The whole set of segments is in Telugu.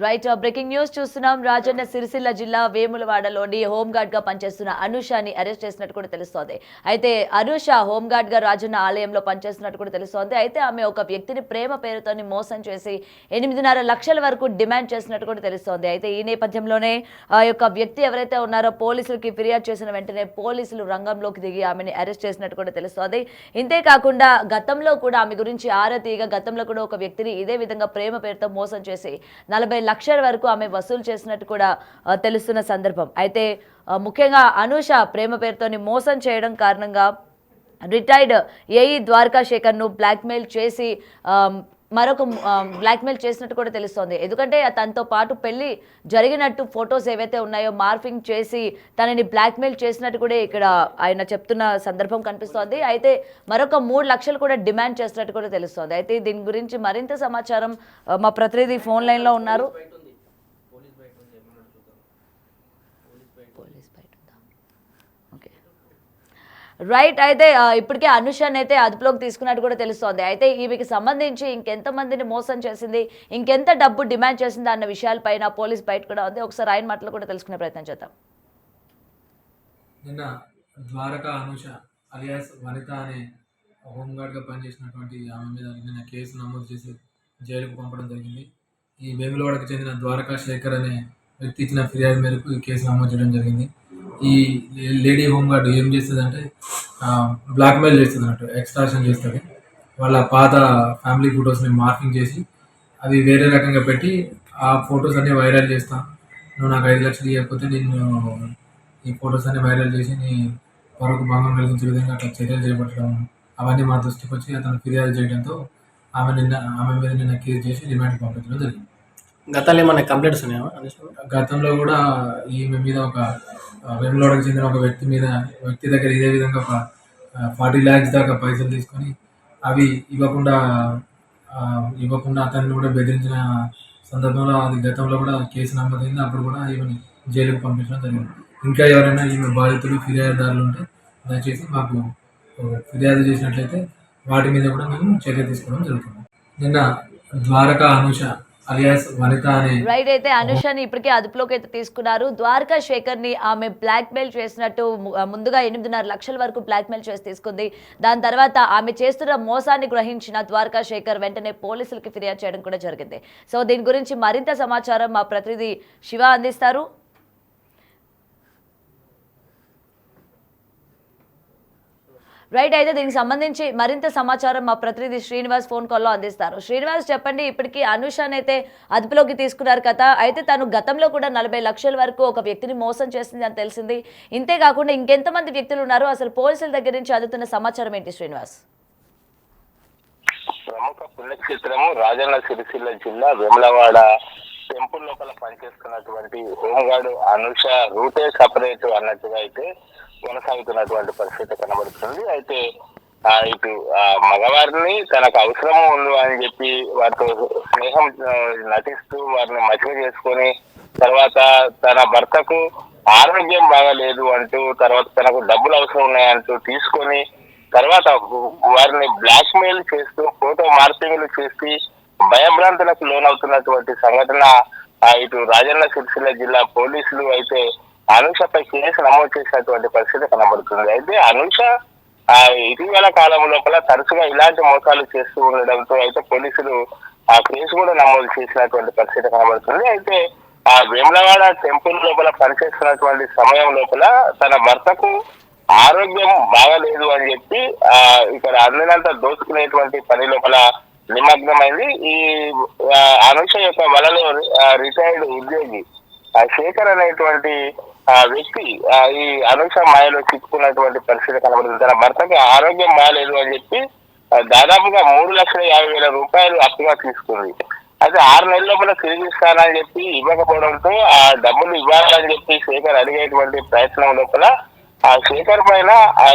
రైట్ బ్రేకింగ్ న్యూస్ చూస్తున్నాం. రాజన్న సిరిసిల్ల జిల్లా వేములవాడలోని హోంగార్డ్ గా పనిచేస్తున్న అనుషని అరెస్ట్ చేసినట్టు కూడా తెలుస్తోంది. అయితే అనుష హోంగార్డ్ గా రాజన్న ఆలయంలో పనిచేస్తున్నట్టు కూడా తెలుస్తోంది. అయితే ఆమె ఒక వ్యక్తిని ప్రేమ పేరుతోని మోసం చేసి 8.5 లక్షల వరకు డిమాండ్ చేసినట్టు కూడా తెలుస్తోంది. అయితే ఈ నేపథ్యంలోనే ఆ యొక్క వ్యక్తి ఎవరైతే ఉన్నారో పోలీసులకి ఫిర్యాదు చేసిన వెంటనే పోలీసులు రంగంలోకి దిగి ఆమెని అరెస్ట్ చేసినట్టు కూడా తెలుస్తోంది. ఇంతేకాకుండా గతంలో కూడా ఆమె గురించి ఆరా తీయగా గతంలో కూడా ఒక వ్యక్తిని ఇదే విధంగా ప్రేమ పేరుతో మోసం చేసి 40 లక్షల వరకు ఆమె వసూలు చేసినట్టు కూడా తెలుస్తున్న సందర్భం. అయితే ముఖ్యంగా అనూష ప్రేమ పేరుతోని మోసం చేయడం కారణంగా రిటైర్డ్ ఏఈ ద్వారకా శేఖర్ను బ్లాక్మెయిల్ చేసి మరొక బ్లాక్మెయిల్ చేసినట్టు కూడా తెలుస్తోంది. ఎందుకంటే తనతో పాటు పెళ్లి జరిగినట్టు ఫొటోస్ ఏవైతే ఉన్నాయో మార్ఫింగ్ చేసి తనని బ్లాక్మెయిల్ చేసినట్టు కూడా ఇక్కడ ఆయన చెప్తున్న సందర్భం కనిపిస్తోంది. అయితే మరొక 3 లక్షలు కూడా డిమాండ్ చేసినట్టు కూడా తెలుస్తోంది. అయితే దీని గురించి మరింత సమాచారం మా ప్రతినిధి ఫోన్ లైన్లో ఉన్నారు. రైట్. అయితే ఇప్పటికే అనుషాన్ అయితే అదుపులోకి తీసుకున్నట్టు కూడా తెలుస్తోంది. అయితే ఈమెకి సంబంధించి ఇంకెంతమందిని మోసం చేసింది, ఇంకెంత డబ్బు డిమాండ్ చేసింది అన్న విషయాలపైన పోలీస్ బయట కూడా ఉంది. ఒకసారి ఆయన మాటలు కూడా తెలుసుకునే ప్రయత్నం చేద్దాం. నిన్న ద్వారకా అనుష అలియాస్ వనిత అనే హోంగార్డ్గా పనిచేసినటువంటి ఆమె మీద నిన్న కేసు నమోదు చేసి జైలుకు పంపడం జరిగింది. ఈ వేములవాడకు చెందిన ద్వారకా శేఖర్ అనే వ్యక్తి ఇచ్చిన ఫిర్యాదు మేరకు ఈ కేసు నమోదు చేయడం జరిగింది. ఈ లేడీ హోంగార్డ్ ఏం చేస్తుందంటే బ్లాక్మెయిల్ చేస్తుంది అన్నట్టు, ఎక్స్ట్రాక్షన్ చేస్తుంది. వాళ్ళ పాత ఫ్యామిలీ ఫొటోస్ని మార్కింగ్ చేసి అవి వేరే రకంగా పెట్టి ఆ ఫొటోస్ అన్నీ వైరల్ చేస్తాను, నువ్వు నాకు 5 లక్షలు ఇవ్వకపోతే నేను ఈ ఫొటోస్ అన్ని వైరల్ చేసి నీ పరువుకు భంగం కలిగించే విధంగా అట్లా చర్యలు చేపట్టడం, అవన్నీ మా దృష్టికి వచ్చి అతను ఫిర్యాదు చేయడంతో ఆమె మీద నిన్న కేసు చేసి రిమాండ్కి పంపించడం జరిగింది. గతంలో ఏమైనా కంప్లైంట్స్ ఉన్నాయా? గతంలో కూడా ఈమె మీద ఒక వేములవాడకు చెందిన ఒక వ్యక్తి దగ్గర ఇదే విధంగా ఒక 40 lakhs దాకా పైసలు తీసుకొని అవి ఇవ్వకుండా అతన్ని కూడా బెదిరించిన సందర్భంలో అది గతంలో కూడా కేసు నమోదైంది. అప్పుడు కూడా ఈమెని జైలుకు పంపించడం జరిగింది. ఇంకా ఎవరైనా ఈమె బాధితులు ఫిర్యాదుదారులు ఉంటే దయచేసి మాకు ఫిర్యాదు చేసినట్లయితే వాటి మీద కూడా మేము చర్య తీసుకోవడం జరుగుతుంది. నిన్న ద్వారకా అనుష అలియాస్ వనిత అనే రైట్. అయితే అనుషని ఇప్పటికే అదుపులోకి అయితే తీసుకున్నారు. ద్వారకా శేఖర్ ని ఆమె బ్లాక్మెయిల్ చేసినట్టు ముందుగా 8.5 లక్షల వరకు బ్లాక్మెయిల్ చేసి తీసుకుంది. దాని తర్వాత ఆమె చేస్తున్న మోసాన్ని గ్రహించిన ద్వారకా శేఖర్ వెంటనే పోలీసులకి ఫిర్యాదు చేయడం కూడా జరిగింది. సో దీని గురించి మరింత సమాచారం మా ప్రతినిధి శివ అందిస్తారు. రైట్. అయితే దీనికి సంబంధించి మరింత సమాచారం మా ప్రతినిధి శ్రీనివాస్ ఫోన్ కాల్లో అందిస్తారు. శ్రీనివాస్, చెప్పండి. ఇప్పటికీ అనుషాన్ అయితే అదుపులోకి తీసుకున్నారు కదా. అయితే తను గతంలో కూడా 40 లక్షల వరకు ఒక వ్యక్తిని మోసం చేసింది అని తెలిసింది. ఇంతేకాకుండా ఇంకెంతమంది వ్యక్తులు ఉన్నారు, అసలు పోలీసుల దగ్గర నుంచి అందుతున్న సమాచారం ఏంటి శ్రీనివాస్? ప్రముఖ పుణ్యక్షేత్రము రాజన్న సిరిసిల్ల జిల్లా వేములవాడ టెంపుల్ లోపల పనిచేస్తున్నటువంటి హోంగార్డు అనుష రూటే సపరేట్ అన్నట్టుగా అయితే కొనసాగుతున్నటువంటి పరిస్థితి కనబడుతుంది. అయితే ఇటు మగవారిని తనకు అవసరం ఉంది అని చెప్పి వారితో స్నేహం నటిస్తూ వారిని మచ్చిక చేసుకొని తర్వాత తన భర్తకు ఆరోగ్యం బాగాలేదు అంటూ, తర్వాత తనకు డబ్బులు అవసరం ఉన్నాయంటూ తీసుకొని తర్వాత వారిని బ్లాక్ మెయిల్ చేస్తూ ఫోటో మార్పింగ్లు చేసి భయభ్రాంతులకు లోనవుతున్నటువంటి సంఘటన ఇటు రాజన్న సిరిసిల్ల జిల్లా పోలీసులు అయితే అనూషపై కేసు నమోదు చేసినటువంటి పరిస్థితి కనబడుతుంది. అయితే అనూష ఇటీవల కాలం లోపల తరచుగా ఇలాంటి మోసాలు చేస్తూ ఉండడంతో అయితే పోలీసులు ఆ కేసు కూడా నమోదు చేసినటువంటి పరిస్థితి కనబడుతుంది. అయితే ఆ వేములవాడ టెంపుల్ లోపల పనిచేస్తున్నటువంటి సమయం లోపల తన భర్తకు ఆరోగ్యం బాగలేదు అని చెప్పి ఇక్కడ అందినంత దోచుకునేటువంటి పని లోపల నిమగ్నమైంది. ఈ అనుష యొక్క వలలో రిటైర్డ్ ఉద్యోగి శేఖర్ అనేటువంటి వ్యక్తి ఈ అనుష మాయలో చిక్కుకున్నటువంటి పరిస్థితి కనబడుతుంది. తన భర్తకి ఆరోగ్యం బాగాలేదు అని చెప్పి దాదాపుగా 3,50,000 రూపాయలు అప్పుగా తీసుకుంది. అయితే 6 నెలల లోపల తిరిగి ఇస్తానని చెప్పి ఇవ్వకపోవడంతో ఆ డబ్బులు ఇవ్వాలని చెప్పి శేఖర్ అడిగేటువంటి ప్రయత్నం లోపల ఆ శేఖర్ పైన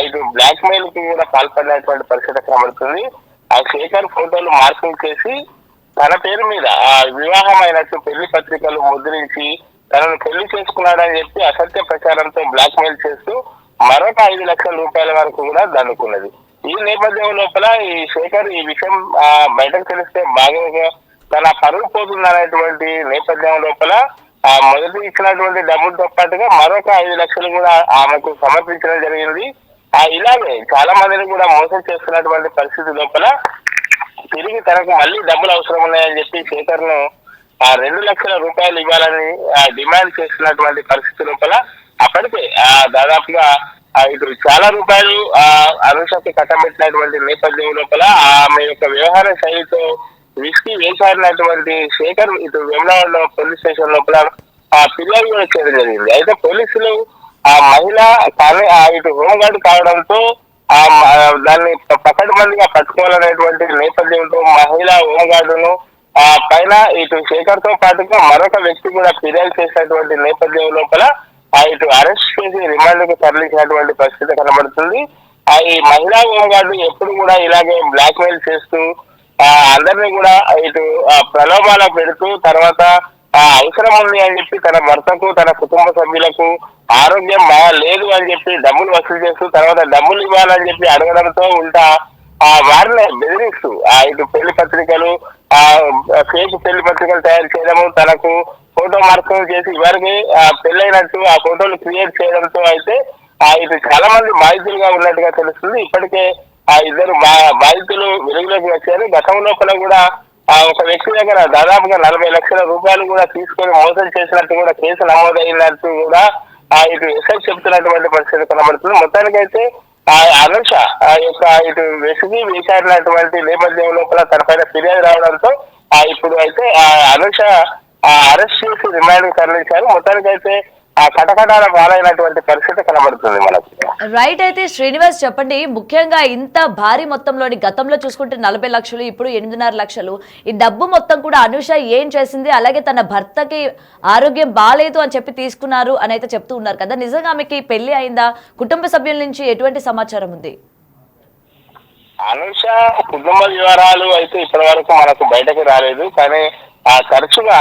ఇటు బ్లాక్ మెయిల్ కి కూడా పాల్పడినటువంటి పరిస్థితి కనబడుతుంది. ఆ శేఖర్ ఫోటోలు మార్కింగ్ చేసి తన పేరు మీద వివాహం అయినట్టు పెళ్లి పత్రికలు ముద్రించి తనను పెళ్లి చేసుకున్నాడని చెప్పి అసత్య ప్రచారంతో బ్లాక్ మెయిల్ చేస్తూ మరొక 5 లక్షల రూపాయల వరకు కూడా దండుకున్నది. ఈ నేపథ్యం లోపల ఈ శేఖర్ ఈ విషయం బయటకు తెలిస్తే బాగా తన పరువు పోతుంది అనేటువంటి నేపథ్యం లోపల మొదటి ఇచ్చినటువంటి డబ్బులతో పాటుగా మరొక 5 లక్షలు కూడా ఆమెకు సమర్పించడం జరిగింది. ఇలాగే చాలా మందిని కూడా మోసం చేస్తున్నటువంటి పరిస్థితి లోపల తిరిగి తనకు మళ్ళీ డబ్బులు అవసరం ఉన్నాయని చెప్పి శేఖర్ ను 2 లక్షల రూపాయలు ఇవ్వాలని డిమాండ్ చేస్తున్నటువంటి పరిస్థితి లోపల అప్పటికే దాదాపుగా ఇటు చాలా రూపాయలు అనుషకి కట్టబెట్టినటువంటి నేపథ్యం లోపల ఆమె యొక్క వ్యవహార శైలితో విసికి వేసాడినటువంటి శేఖర్ ఇటు వేములవాడలో పోలీస్ స్టేషన్ లోపల ఫిర్యాదు కూడా చేయడం జరిగింది. అయితే పోలీసులు ఆ మహిళ కానీ ఇటు హోంగార్డు కావడంతో దాన్ని పకడ్బందీగా పట్టుకోవాలనేటువంటి నేపథ్యంతో మహిళా హోంగార్డును పైన ఇటు శేఖర్ తో పాటుగా మరొక వ్యక్తి కూడా ఫిర్యాదు చేసినటువంటి నేపథ్యం లోపల ఇటు అరెస్ట్ చేసి రిమాండ్ కు తరలించినటువంటి పరిస్థితి కనబడుతుంది. ఈ మహిళా హోంగార్డు ఎప్పుడు కూడా ఇలాగే బ్లాక్ మెయిల్ చేస్తూ అందరినీ కూడా ఇటు ప్రలోభాల పెడుతూ తర్వాత అవసరం ఉంది అని చెప్పి తన భర్తకు తన కుటుంబ సభ్యులకు ఆరోగ్యం లేదు అని చెప్పి డబ్బులు వసూలు చేస్తూ తర్వాత డబ్బులు ఇవ్వాలని చెప్పి అడగడంతో ఉంటా వారిని బెదిరిస్తూ ఇటు పెళ్లి పత్రికలు ఫేక్ పెళ్లి పత్రికలు తయారు చేయడము, తనకు ఫోటో మార్పులు చేసి ఇవరికి పెళ్ళైనట్టు ఆ ఫోటోలు క్రియేట్ చేయడంతో అయితే ఇటు చాలా మంది బాధితులుగా ఉన్నట్టుగా తెలుస్తుంది. ఇప్పటికే ఇద్దరు బాధితులు వెలుగులోకి వచ్చారు. గతం లోపల కూడా ఒక వ్యక్తి దగ్గర దాదాపుగా 40 లక్షల రూపాయలు కూడా తీసుకొని మోసం చేసినట్టు కూడా కేసు నమోదైనట్టు కూడా ఇటు ఎస్ఐ చెప్తున్నటువంటి పరిస్థితి కనబడుతుంది. మొత్తానికైతే అనుష యొక్క ఇటు వెసిగి వేసాడినటువంటి నేపథ్యం లోపల తన పైన ఫిర్యాదు రావడంతో ఇప్పుడు అయితే అనుష అరెస్ట్ చేసి రిమాండ్ తరలించారు. మొత్తానికైతే కటకటాల పాలైనటువంటి పరిస్థితి కనబడుతుంది మనకు. రైట్. అయితే శ్రీనివాస్ చెప్పండి, ముఖ్యంగా ఇంత భారీ మొత్తంలోని గతంలో చూసుకుంటే 40 లక్షలు, ఇప్పుడు 8.5 లక్షలు, ఈ డబ్బు మొత్తం కూడా అనుష ఏం చేసింది, అలాగే తన భర్తకి ఆరోగ్యం బాగాలేదు అని చెప్పి తీసుకున్నారు అని అయితే చెప్తూ ఉన్నారు కదా, నిజంగా ఆమెకి పెళ్లి అయిందా? కుటుంబ సభ్యుల నుంచి ఎటువంటి సమాచారం ఉంది? అనుష కుటుంబ వివరాలు అయితే ఇప్పటి వరకు మనకు బయటకు రాలేదు. కానీ తరచుగా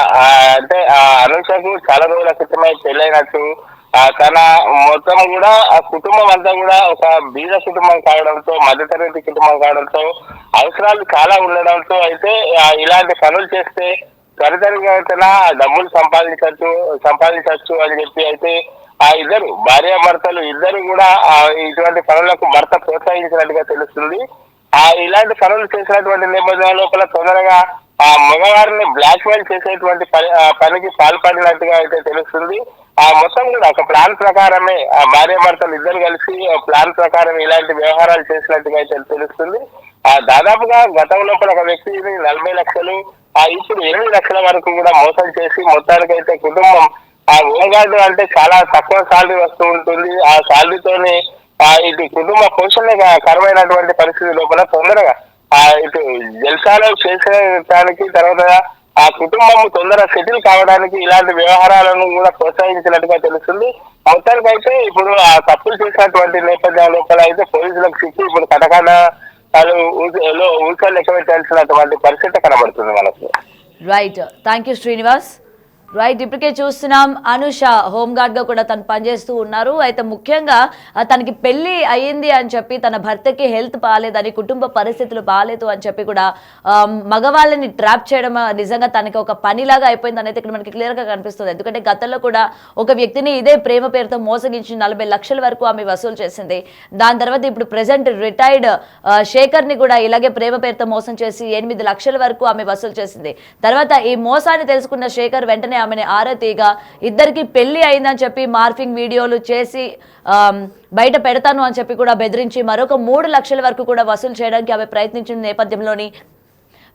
అంటే అనుషకు చాలా రోజుల క్రితమే పెళ్ళైనట్టు తన మొత్తం కూడా ఆ కుటుంబం అంతా కూడా ఒక బీద కుటుంబం కావడంతో, మధ్యతరగతి కుటుంబం కావడంతో అవసరాలు చాలా ఉండడంతో అయితే ఇలాంటి పనులు చేస్తే త్వరితగతిన డబ్బులు సంపాదించవచ్చు అని చెప్పి అయితే ఇద్దరు భార్యాభర్తలు ఇద్దరు కూడా ఇటువంటి పనులకు భర్త ప్రోత్సహించినట్టుగా తెలుస్తుంది. ఇలాంటి పనులు చేసినటువంటి నేపథ్యం లోపల తొందరగా మగవారిని బ్లాక్ మెయిల్ చేసేటువంటి పనికి పాల్పడినట్టుగా అయితే తెలుస్తుంది. మొత్తం కూడా ఒక ప్లాన్ ప్రకారమే భార్యాభర్తలు ఇద్దరు కలిసి ప్లాన్ ప్రకారం ఇలాంటి వ్యవహారాలు చేసినట్టుగా అయితే తెలుస్తుంది. దాదాపుగా గతం లోపల ఒక వ్యక్తిని 40 లక్షలు, ఇప్పుడు 8 లక్షల వరకు కూడా మోసం చేసి మొత్తానికైతే కుటుంబం హోంగార్డు అంటే చాలా తక్కువ శాలరీ వస్తూ ఉంటుంది. ఆ శాలరీతోని ఇటు కుటుంబ పోషణ కరువైనటువంటి పరిస్థితి లోపల తొందరగా ఇటు జల్సాలు చేసేదానికి తర్వాత ఆ కుటుంబం తొందరగా సెటిల్ కావడానికి ఇలాంటి వ్యవహారాలను కూడా ప్రోత్సహించినట్టుగా తెలుస్తుంది. మొత్తానికైతే ఇప్పుడు ఆ తప్పులు చేసినటువంటి నేపథ్యం లోపల అయితే పోలీసులకు సిక్కి ఇప్పుడు కటకటాలు ఊసలు లెక్క పెట్టాల్సినటువంటి పరిస్థితి కనబడుతుంది మనకు. Right. Thank you Srinivas. Right. ఇప్పటికే చూస్తున్నాం అనుష హోంగార్డ్ గా కూడా తను పనిచేస్తూ ఉన్నారు. అయితే ముఖ్యంగా తనకి పెళ్లి అయ్యింది అని చెప్పి తన భర్తకి హెల్త్ బాగాలేదని, కుటుంబ పరిస్థితులు బాగాలేదు అని చెప్పి కూడా మగవాళ్ళని ట్రాప్ చేయడం నిజంగా తనకి ఒక పనిలాగా అయిపోయింది అనేది ఇక్కడ మనకి క్లియర్ గా కనిపిస్తుంది. ఎందుకంటే గతంలో కూడా ఒక వ్యక్తిని ఇదే ప్రేమ పేరుతో మోసగించి 40 లక్షల వరకు ఆమె వసూలు చేసింది. దాని తర్వాత ఇప్పుడు ప్రెసెంట్ రిటైర్డ్ శేఖర్ ని కూడా ఇలాగే ప్రేమ పేరుతో మోసం చేసి 8 లక్షల వరకు ఆమె వసూలు చేసింది. తర్వాత ఈ మోసాన్ని తెలుసుకున్న శేఖర్ వెంటనే ఆమెని ఆరతీగా ఇద్దరికి పెళ్లి అయిందని చెప్పి మార్ఫింగ్ వీడియోలు చేసి బయట పెడతాను అని చెప్పి కూడా బెదిరించి మరొక 3 లక్షల వరకు కూడా వసూలు చేయడానికి ఆమె ప్రయత్నించిన నేపథ్యంలోని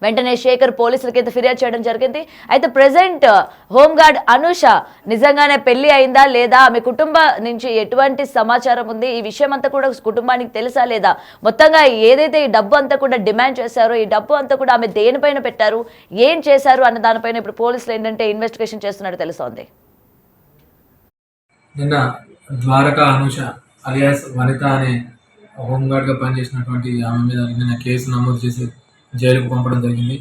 వెంటనే శేఖర్ పోలీసులకి అయితే ఫిర్యాదు చేయడం జరిగింది. అయితే ప్రెసెంట్ హోంగార్డ్ అనుష నిజంగానే పెళ్లి అయిందా లేదా, ఆమె కుటుంబ నుంచి ఎటువంటి సమాచారం ఉంది, ఈ విషయం అంతా కూడా కుటుంబానికి తెలుసా లేదా, మొత్తంగా ఏదైతే ఈ డబ్బు అంతా కూడా డిమాండ్ చేశారో ఈ డబ్బు అంతా కూడా ఆమె దేనిపైన పెట్టారు, ఏం చేశారు అన్న దానిపైన ఇప్పుడు పోలీసులు ఏంటంటే ఇన్వెస్టిగేషన్ చేస్తున్నట్టు తెలుస్తోంది. నిన్న ద్వారకా అనుష అలియాస్ వనిత అనే హోంగార్డ్గా పనిచేసినటువంటి ఆమె మీద నిన్న కేసు నమోదు చేసి జైలుకు పంపడం జరిగింది.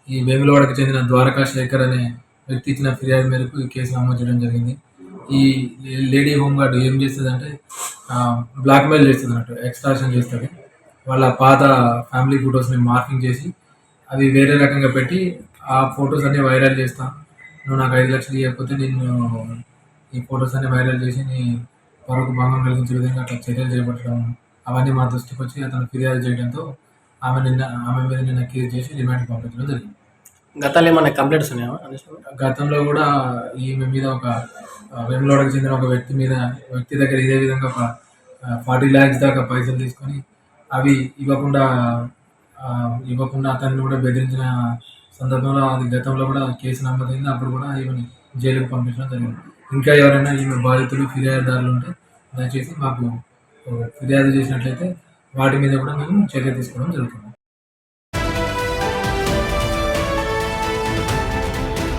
ఈ వేములవాడకు చెందిన ద్వారకా శేఖర్ అనే వ్యక్తి ఇచ్చిన ఫిర్యాదు మేరకు ఈ కేసు నమోదు చేయడం జరిగింది. ఈ లేడీ హోంగార్డ్ ఏం చేస్తుందంటే బ్లాక్మెయిల్ చేస్తుంది అన్నట్టు, ఎక్స్ట్రాక్షన్ చేస్తుంది. వాళ్ళ పాత ఫ్యామిలీ ఫొటోస్ని మార్కింగ్ చేసి అవి వేరే రకంగా పెట్టి ఆ ఫొటోస్ అన్ని వైరల్ చేస్తా, నువ్వు నాకు 5 లక్షలు ఇవ్వకపోతే నేను ఈ ఫొటోస్ అన్ని వైరల్ చేసి నీ పరువుకు భంగం కలిగించే విధంగా అట్లా చర్యలు చేపట్టడం, అవన్నీ మా దృష్టికి వచ్చి అతను ఫిర్యాదు చేయడంతో ఆమె మీద నిన్న కేసు చేసి రిమాండ్ పంపించడం జరిగింది. గతంలో ఏమైనా కంప్లైంట్స్ ఉన్నాయా అనూష మీద? గతంలో కూడా ఈమె మీద ఒక వేములవాడకు చెందిన ఒక వ్యక్తి దగ్గర ఇదే విధంగా ఒక 40 lakhs దాకా పైసలు తీసుకొని అవి ఇవ్వకుండా అతన్ని కూడా బెదిరించిన సందర్భంలో అది గతంలో కూడా కేసు నమోదైంది. అప్పుడు కూడా ఈమెని జైలుకు పంపించడం జరిగింది. ఇంకా ఎవరైనా ఈమె బాధితులు ఫిర్యాదుదారులు ఉంటే దయచేసి మాకు ఫిర్యాదు చేసినట్లయితే వాటి మీద కూడా మేము చర్య తీసుకోవడం జరుగుతుంది.